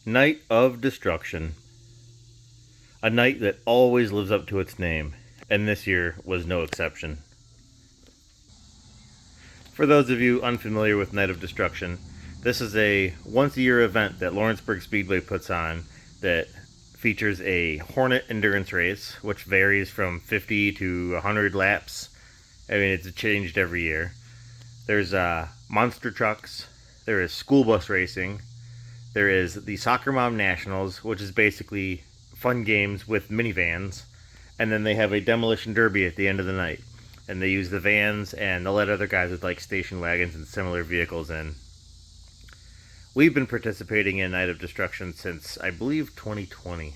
Night of Destruction. A night that always lives up to its name, and this year was no exception. For those of you unfamiliar with Night of Destruction, this is a once-a-year event that Lawrenceburg Speedway puts on that features a Hornet endurance race, which varies from 50 to 100 laps. I mean, it's changed every year. There's monster trucks, there is school bus racing, there is the Soccer Mom Nationals, which is basically fun games with minivans, and then they have a demolition derby at the end of the night. And they use the vans and they'll let other guys with like station wagons and similar vehicles in. We've been participating in Night of Destruction since, I believe, 2020.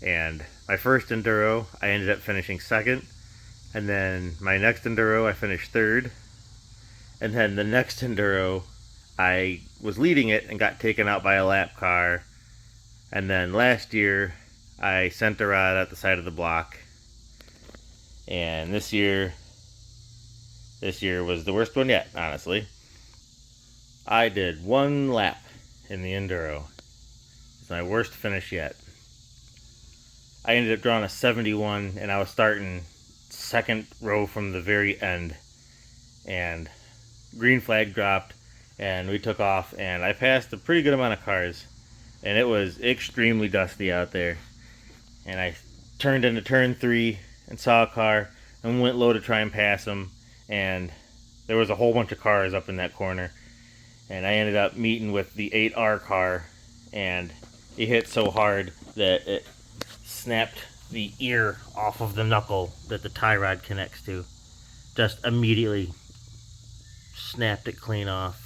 And my first Enduro, I ended up finishing second. And then my next Enduro, I finished third. And then the next Enduro, I was leading it and got taken out by a lap car. And then last year, I sent a rod at the side of the block. And this year was the worst one yet, honestly. I did one lap in the Enduro. It's my worst finish yet. I ended up drawing a 71, and I was starting second row from the very end. And green flag dropped, and we took off, and I passed a pretty good amount of cars. And it was extremely dusty out there. And I turned into turn 3 and saw a car and went low to try and pass him. And there was a whole bunch of cars up in that corner. And I ended up meeting with the 8R car, and it hit so hard that it snapped the ear off of the knuckle that the tie rod connects to. Just immediately snapped it clean off.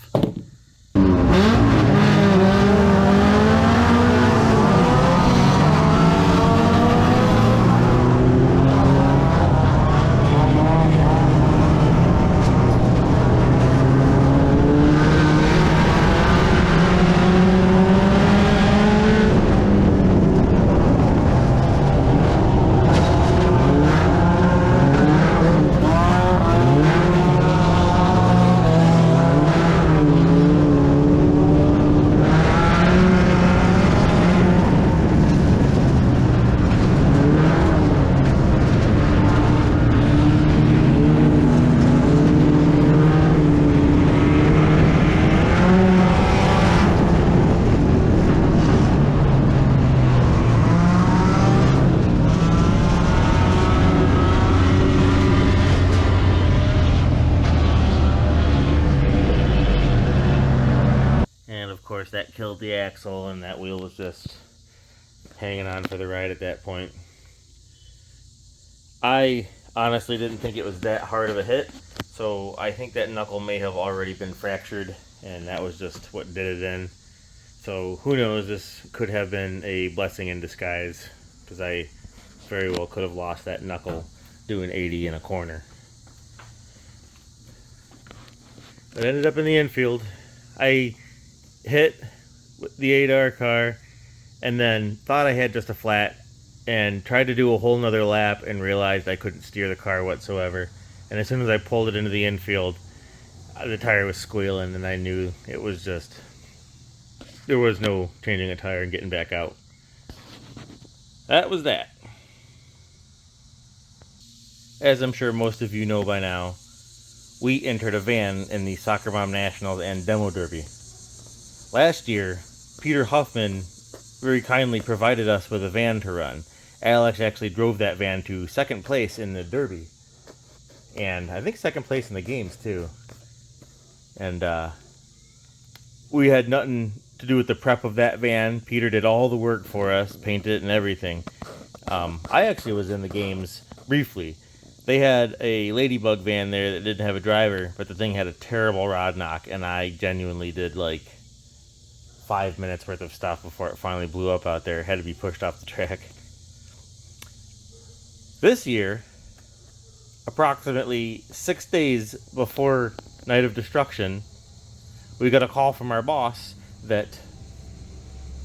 And of course that killed the axle, and that wheel was just hanging on for the ride at that point. I honestly didn't think it was that hard of a hit, so I think that knuckle may have already been fractured, and that was just what did it in. So who knows, this could have been a blessing in disguise, because I very well could have lost that knuckle doing 80 in a corner. But ended up in the infield. I hit the 8R car and then thought I had just a flat and tried to do a whole nother lap and realized I couldn't steer the car whatsoever. And as soon as I pulled it into the infield, the tire was squealing, and I knew it was just, there was no changing a tire and getting back out. That was that. As I'm sure most of you know by now, we entered a van in the Soccer Mom Nationals and Demo Derby. Last year, Peter Huffman very kindly provided us with a van to run. Alex actually drove that van to second place in the Derby. And I think second place in the games, too. And we had nothing to do with the prep of that van. Peter did all the work for us, painted it and everything. I actually was in the games briefly. They had a Ladybug van there that didn't have a driver, but the thing had a terrible rod knock, and I genuinely did like 5 minutes worth of stuff before it finally blew up out there. It had to be pushed off the track. This year, approximately 6 days before Night of Destruction, we got a call from our boss that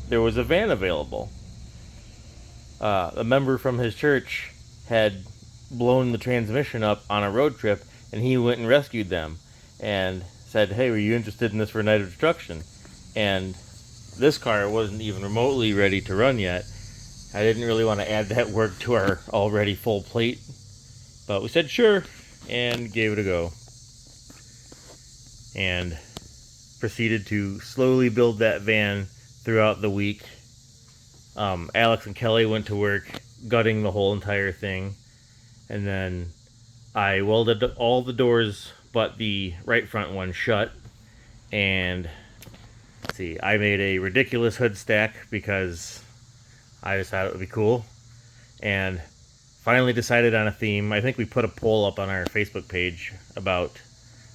there was a van available. A member from his church had blown the transmission up on a road trip, and he went and rescued them and said, "Hey, were you interested in this for Night of Destruction?" And this car wasn't even remotely ready to run yet. I didn't really want to add that work to our already full plate, but we said sure and gave it a go. And proceeded to slowly build that van throughout the week. Alex and Kelly went to work gutting the whole entire thing, and then I welded all the doors but the right front one shut. And let's see, I made a ridiculous hood stack because I just thought it would be cool, and finally decided on a theme. I think we put a poll up on our Facebook page about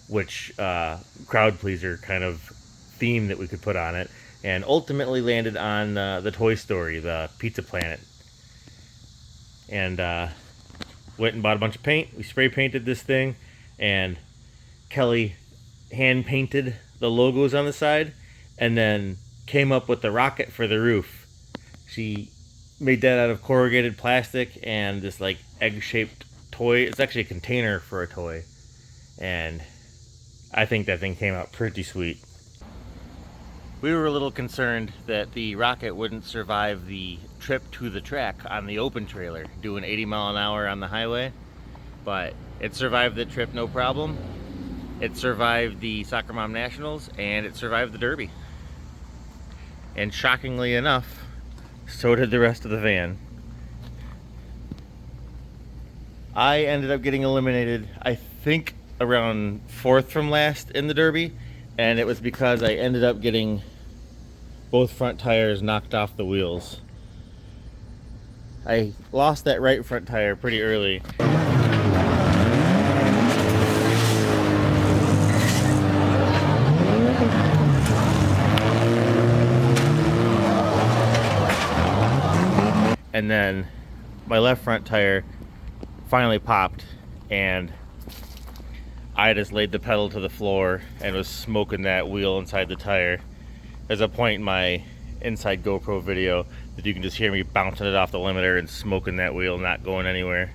which crowd pleaser kind of theme that we could put on it, and ultimately landed on the Toy Story, the Pizza Planet. And went and bought a bunch of paint. We spray painted this thing, and Kelly hand painted the logos on the side, and then came up with the rocket for the roof. She made that out of corrugated plastic and this like egg-shaped toy. It's actually a container for a toy, and I think that thing came out pretty sweet. We were a little concerned that the rocket wouldn't survive the trip to the track on the open trailer, doing 80 mile an hour on the highway, but it survived the trip no problem. It survived the Soccer Mom Nationals, and it survived the Derby. And shockingly enough, so did the rest of the van. I ended up getting eliminated, I think, around 4th from last in the Derby, and it was because I ended up getting both front tires knocked off the wheels. I lost that right front tire pretty early. And then my left front tire finally popped, and I just laid the pedal to the floor and was smoking that wheel inside the tire. There's a point in my inside GoPro video that you can just hear me bouncing it off the limiter and smoking that wheel, not going anywhere.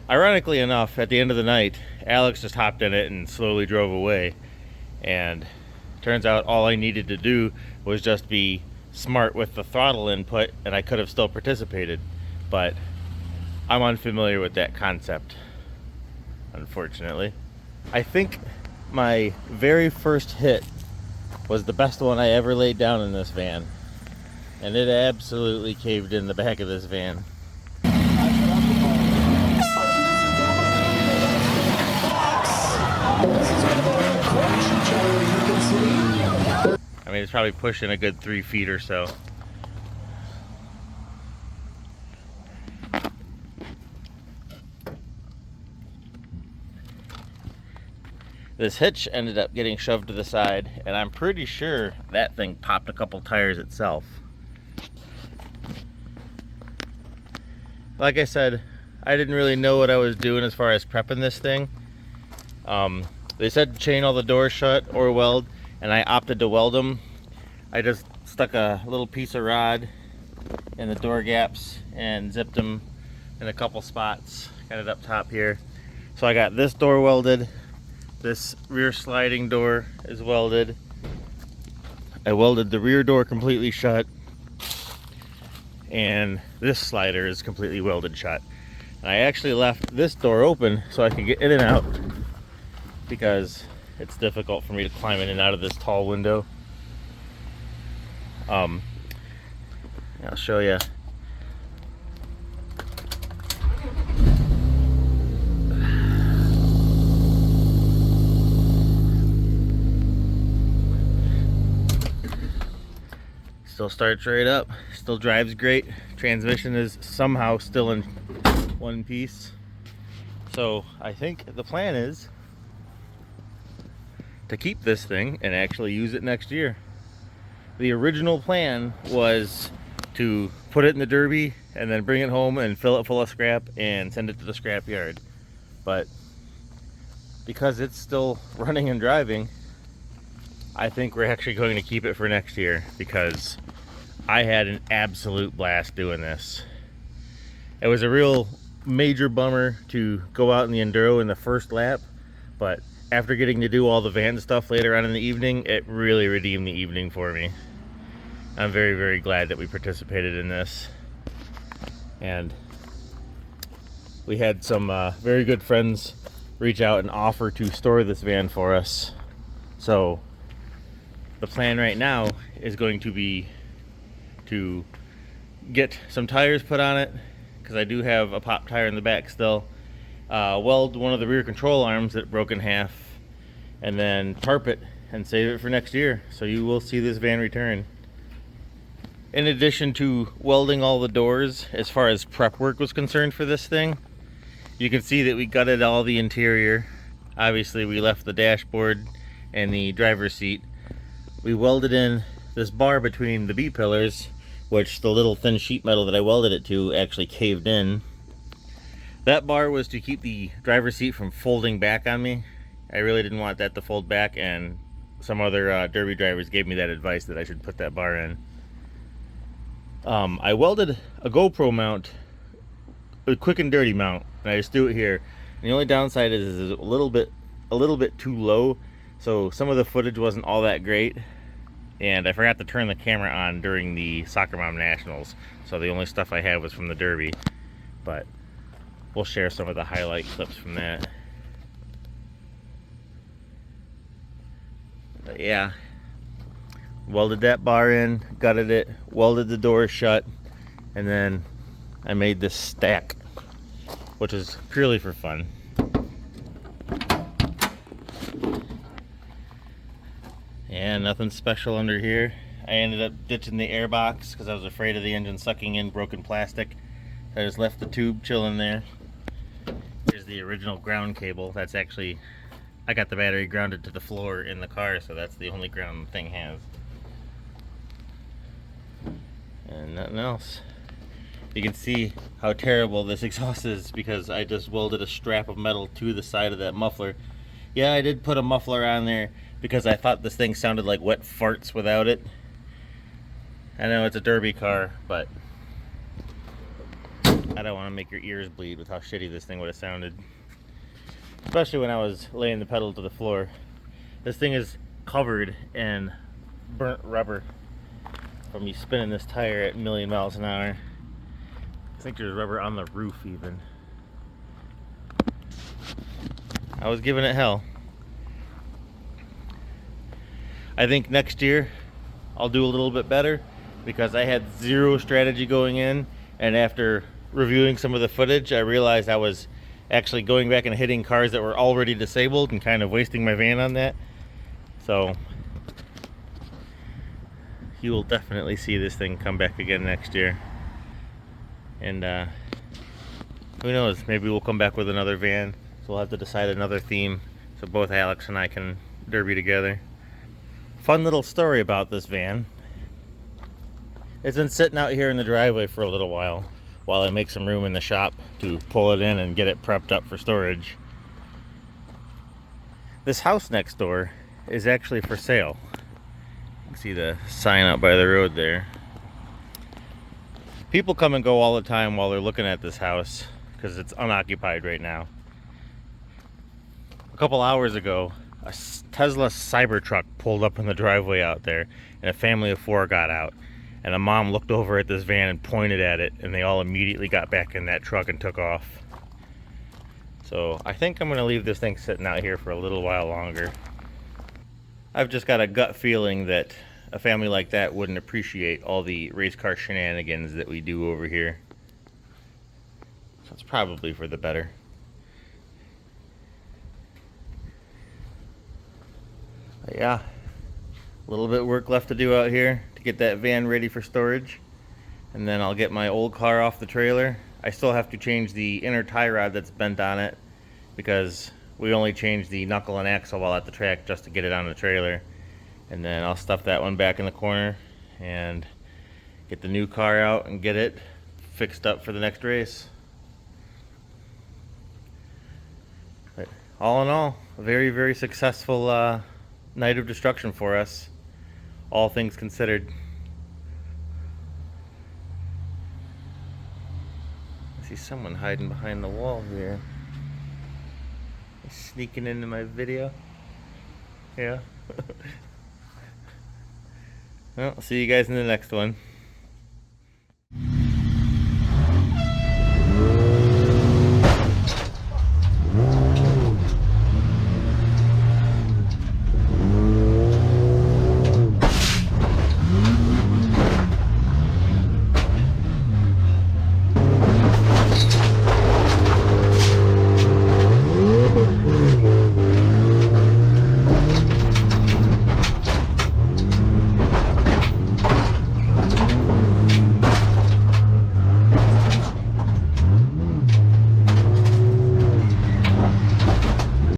Ironically enough, at the end of the night, Alex just hopped in it and slowly drove away. And turns out all I needed to do was just be smart with the throttle input, and I could have still participated. But I'm unfamiliar with that concept, unfortunately. I think my very first hit was the best one I ever laid down in this van, and it absolutely caved in the back of this van. I mean, it's probably pushing a good 3 feet or so. This hitch ended up getting shoved to the side, and I'm pretty sure that thing popped a couple tires itself. Like I said, I didn't really know what I was doing as far as prepping this thing. They said chain all the doors shut or weld, and I opted to weld them. I just stuck a little piece of rod in the door gaps and zipped them in a couple spots, got it up top here. So I got this door welded, this rear sliding door is welded. I welded the rear door completely shut, and this slider is completely welded shut. And I actually left this door open so I could get in and out, because it's difficult for me to climb in and out of this tall window. I'll show you. Still starts right up, still drives great. Transmission is somehow still in one piece. So I think the plan is to keep this thing and actually use it next year. The original plan was to put it in the derby and then bring it home and fill it full of scrap and send it to the scrap yard. But because it's still running and driving, I think we're actually going to keep it for next year, because I had an absolute blast doing this. It was a real major bummer to go out in the Enduro in the first lap, but after getting to do all the van stuff later on in the evening, it really redeemed the evening for me. I'm very, very glad that we participated in this. And we had some very good friends reach out and offer to store this van for us. So the plan right now is going to be to get some tires put on it, because I do have a pop tire in the back still. Weld one of the rear control arms that broke in half, and then tarp it and save it for next year. So you will see this van return. In addition to welding all the doors, as far as prep work was concerned for this thing, you can see that we gutted all the interior. Obviously we left the dashboard and the driver's seat. We welded in this bar between the B-pillars, which the little thin sheet metal that I welded it to actually caved in. That bar was to keep the driver's seat from folding back on me. I really didn't want that to fold back, and some other derby drivers gave me that advice that I should put that bar in. I welded a GoPro mount, a quick and dirty mount, and I just do it here. And the only downside is it's a little bit too low, so some of the footage wasn't all that great. And I forgot to turn the camera on during the Soccer Mom Nationals, so the only stuff I had was from the derby. But we'll share some of the highlight clips from that. But yeah, welded that bar in, gutted it, welded the door shut, and then I made this stack, which is purely for fun. And nothing special under here. I ended up ditching the air box because I was afraid of the engine sucking in broken plastic. I just left the tube chilling there. Here's the original ground cable. That's actually, I got the battery grounded to the floor in the car, so that's the only ground the thing has. And nothing else. You can see how terrible this exhaust is because I just welded a strap of metal to the side of that muffler. Yeah, I did put a muffler on there because I thought this thing sounded like wet farts without it. I know it's a derby car, but I don't want to make your ears bleed with how shitty this thing would have sounded. Especially when I was laying the pedal to the floor. This thing is covered in burnt rubber from me spinning this tire at a million miles an hour. I think there's rubber on the roof even. I was giving it hell. I think next year I'll do a little bit better because I had zero strategy going in, and after reviewing some of the footage I realized I was actually going back and hitting cars that were already disabled and kind of wasting my van on that. So you will definitely see this thing come back again next year. And who knows, maybe we'll come back with another van. So we'll have to decide another theme so both Alex and I can derby together. Fun little story about this van. It's been sitting out here in the driveway for a little while I make some room in the shop to pull it in and get it prepped up for storage. This house next door is actually for sale. You can see the sign out by the road there. People come and go all the time while they're looking at this house because it's unoccupied right now. A couple hours ago, a Tesla Cybertruck pulled up in the driveway out there, and a family of 4 got out. And a mom looked over at this van and pointed at it, and they all immediately got back in that truck and took off. So I think I'm going to leave this thing sitting out here for a little while longer. I've just got a gut feeling that a family like that wouldn't appreciate all the race car shenanigans that we do over here. So it's probably for the better. But yeah, a little bit of work left to do out here to get that van ready for storage, and then I'll get my old car off the trailer. I still have to change the inner tie rod that's bent on it, because we only changed the knuckle and axle while at the track just to get it on the trailer. And then I'll stuff that one back in the corner and get the new car out and get it fixed up for the next race. But all in all, a very, very successful night of destruction for us, all things considered. I see someone hiding behind the wall here. He's sneaking into my video. Yeah. Well, I'll see you guys in the next one.